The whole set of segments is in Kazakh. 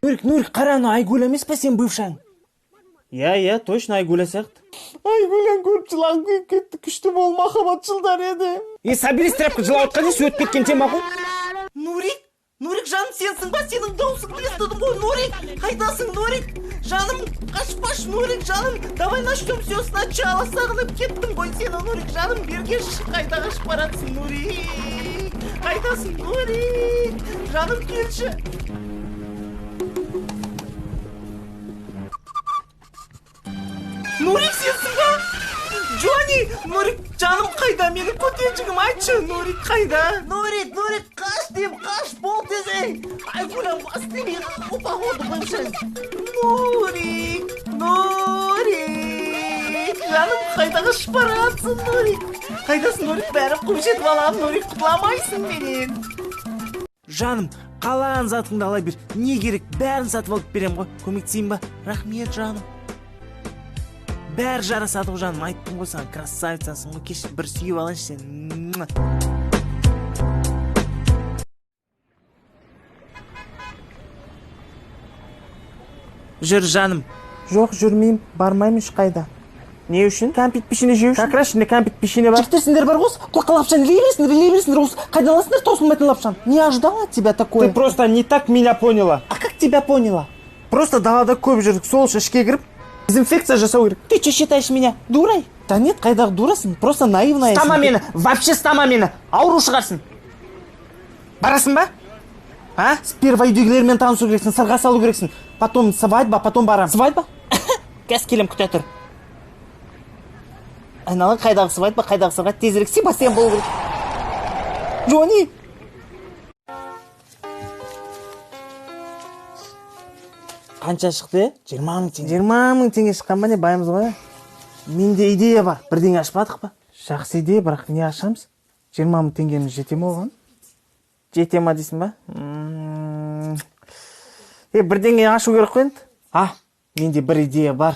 Нурик, қара, ана Айгүл емес па сен бывшаң? Иә, точно Айгүл сияқты. Айгүлен көріп жылағым келіп кетті, күшті бол, махаббат жылдар еді. Соберись, тряпка, жылап отқан несі өтіп кеткен тема ғой. Нурик, жаным сенсің ба? Сенің даусыңды естідім ғой, Нурик. Қайдасың, Нурик? Жаным, қашпаш, Нурик, жаным. Давай начнем все сначала. Сағынып кеттім ғой сені, Нурик, жаным. Бергеші, қайда қашып баратсың, Нурик? Қайдасың, Нурик? Жаным, келші. Нурик, сенсің ба? Джонни, Нурик, жаным қайда? Менің көтеншігім айтшы, Нурик қайда? Нурик, қаш дейм, қаш, бол тезей. Айгүлем, бас демей, походу бывший. Нурик, жаным қайда қашып баратсың, Нурик? Қайдасың, Нурик, бәрі қойшетіп алам, Нурик, құтыламайсың менен. Жаным, қалаған затыңды ала бер. Не керек, бәрін сатып алып берем ғой. Көмектесейін ба? Рахмет, жаным. Бәрі жарасады ғой, жаным. Айттым ғой саған, красавицасың ғой. Кеш бір сүйіп алайыншы сен. Жүр, жаным. Жоқ, жүрмеймін, бармаймын ешқайда. Не үшін? Кәмпит пешене жеу үшін. Как раз ішінде кәмпит пешене бар. Жігіттерсіңдер бар ғой, құлаққа лапшан ілей бересіңдер ғой. Қайдан аласыңдар таусылмайтын лапшан? Не ожидала от тебя такое? Ты просто не так меня поняла. А как тебя поняла? Просто далада көп жүрдік, сол ішке кіріп, дезинфекция жасау керек. Ты что считаешь меня дурой? Да нет, қайдағы дурасың, просто наивная. Стама мені, вообще стама мені, ауру шығарсың. Барасың ба? А? Сперва үйдегілермен танысу керексің, сырға салу керексің. Потом свадьба, потом барам. Свадьба? Кәс келем күте тұр. Айналың қайдағы свадьба, қайдағы сырға, тезірек Себастьян болу керек. Джонни! Қанша шықты? 20 мың теңге. 20 мың теңге шыққан ба не, байымыз ғой? Менде идея бар, бірдеңе ашпадық па? Жақсы идея, бірақ не ашамыз? 20 мың теңгеміз жете ме оған? Жете ма дейсің ба? Бірдеңе ашу керек қой енді. Менде бір идея бар.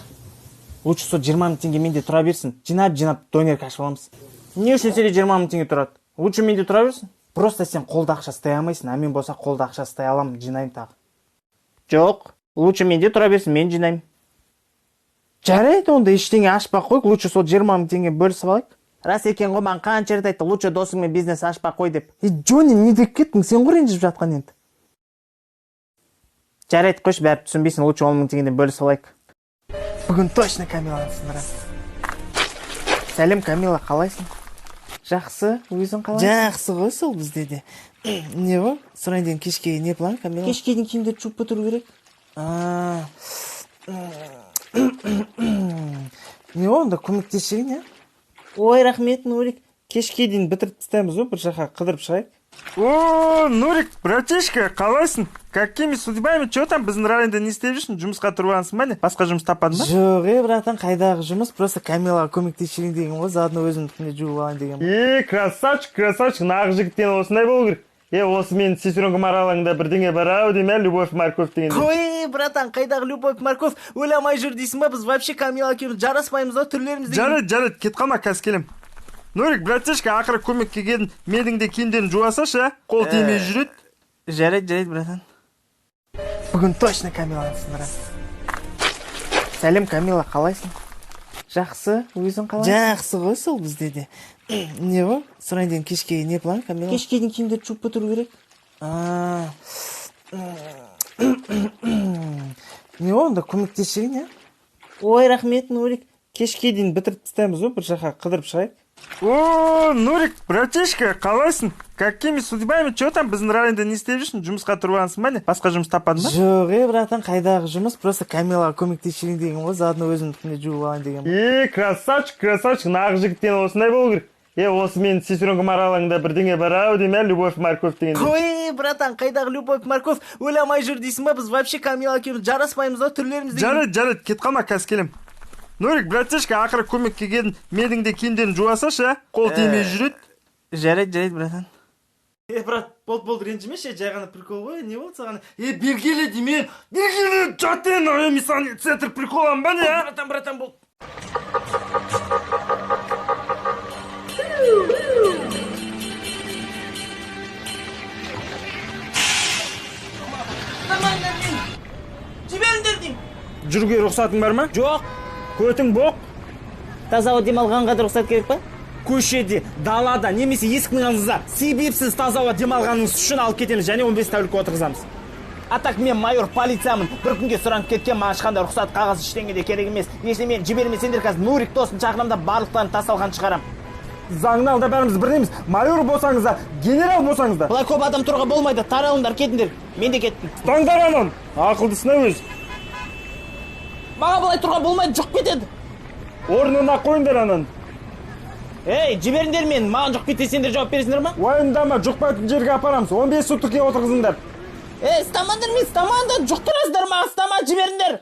Лучше сол 20 мың теңге менде тұра берсін. Жинап донер ашып аламыз. Не үшін сенде 20 мың теңге тұрады? Лучше менде тұра берсін. Просто сен қолда ақша ұстай алмайсың, а мен болса қолда ақша ұстай аламын, жинаймын тағы. Жоқ, лучше менде тұра берсін, мен жинаймын. Жарайды, онда ештеңе ашпақ қойық, лучше сол 20 мың теңге бөлісіп алайық. Рас екен ғой, маған қанша рет айтты, лучше досыңмен бизнес ашпақ қой деп. Джонни, не деп кеттің, сен ғой ренжіп жатқан енді. Жарайды, қойшы, бәрі түсінбейсің, лучше 10 мың теңгеден бөлісіп алайық. Бүгін точно Камиланы сындырам. Сәлем, Камила, қалайсың? Жақсы, өзің қалайсың? Жақсы ғой сол бізде де. Не ғой? Сұрайын деген кешке не план, Камила? Кешке дейін киімдерді жуып бітіру керек. Не онда көмектесейін, я? Ой, рахмет, Нурик. Кешке дейін бітіріп тастаймыз ғой, бір жаққа қыдырып шығайық. О, Нурик, братишка, қалайсың? Какими судьбами, что там біздің районда не істеп жүрсің? Жұмысқа тұрғансың ба не? Басқа жұмыс таппадың ба? Жоқ, братан, қайдағы жұмыс? Просто Камилаға көмектесейін деген ғой, заодно өзімдікіне жуып алайын деген ғой. Красавчик, нағыз жігіттен осындай болу керек. Осы менің сестренкам араларыңда бірдеңе бар ау деме, Любовь Морковь деген. Ой, братан, қайдағы Любовь Морковь? Ойламай жүр дейсің ба? Біз вообще Камила екеуміз жараспаймыз ғой, түрлеріміз деген. Жарайды, кет қалма, қазір келем. Нурик, братишка, ақыры көмекке келдің, менің де киімдерін жуасашы, қол тимей жүреді. Жарайды, братан. Бүгін точно Камиланы сындырам. Сәлем, Камила, қалайсың? Жақсы, өзің қалайсың? Жақсы ғой сол бізде де. Не ғой? Сұрайын деген кешке не план, Камила? Кешке дейін киімдерді жуып бітіру керек. Не онда көмектесейін, я? Ой, рахмет, Нурик. Кешке дейін бітіріп тастаймыз ғой, бір жаққа қыдырып шығайық. О, Нурик, братишка, қалайсың? Какими судьбами, что там біздің районда не істеп жүрсің? Жұмысқа тұрғансың ба не? Басқа жұмыс таппадың ба? Жоқ, братан, қайдағы жұмыс? Просто Камилаға көмектесейін деген ғой, заодно өзімдікіне жуып алайын деген ғой. Красавчик, нағыз жігіттен осындай болу керек. Осы менің сестренкам араларыңда бірдеңе бар ау деме, Любовь Морковь деген. Ой, братан, қайдағы Любовь Морковь? Ойламай жүр дейсің ба? Біз вообще Камила екеуміз жараспаймыз ғой, түрлеріміз деген. Жарайды, кет қалма, қазір келем. Нурик, братишка, ақыры көмекке келдің, менің де киімдерін жуасашы, қол тимей жүреді. Жарайды, братан. Брат, болды, ренжімеші, жай ғана прикол ғой, не болды саған? Бергелі деме, жатен, мен центр приколам ба, не? Братан, болды. Жүргө рұқсатың бар ма? Жоқ. Көтің боқ? Таза ауа демалғанға да рұқсат керек па? Көшеде, далада, немесе есіктің алдыңызда себепсіз таза ауа демалғаныңыз үшін алып кетеміз және 15 тәулікке отырғызамыз. А так мен майор полициямын. Бір күнге сұранып кеткен, маған ешқандай рұқсат қағаз ештеңе де керек емес. Если мен жібермесеңдер қазір Нурик досын шақырамын да барлықтарын тасталған шығарам. Заңның алда бәріміз бірдейміз. Майор болсаңыз да, генерал болсаңыз да. Бұлай көп адам тұруға болмайды. Таралыңдар, кетіңдер. Мен де кеттім. Ұстаңдар анан. Ақылдысына өз. Маған бұлай тұруға болмайды, жұқ кетеді. Орнына қойыңдар анан. Ей, жіберіңдер мен. Маған жұқ кетесеңдер жауап бересіңдер ма? Уайымдама, жұқпайтын жерге апарамыз. 15 суткіге отырғызыңдар. Стамандар мен, стамандар, жұқтырасыздар ма? Стаман жіберіңдер.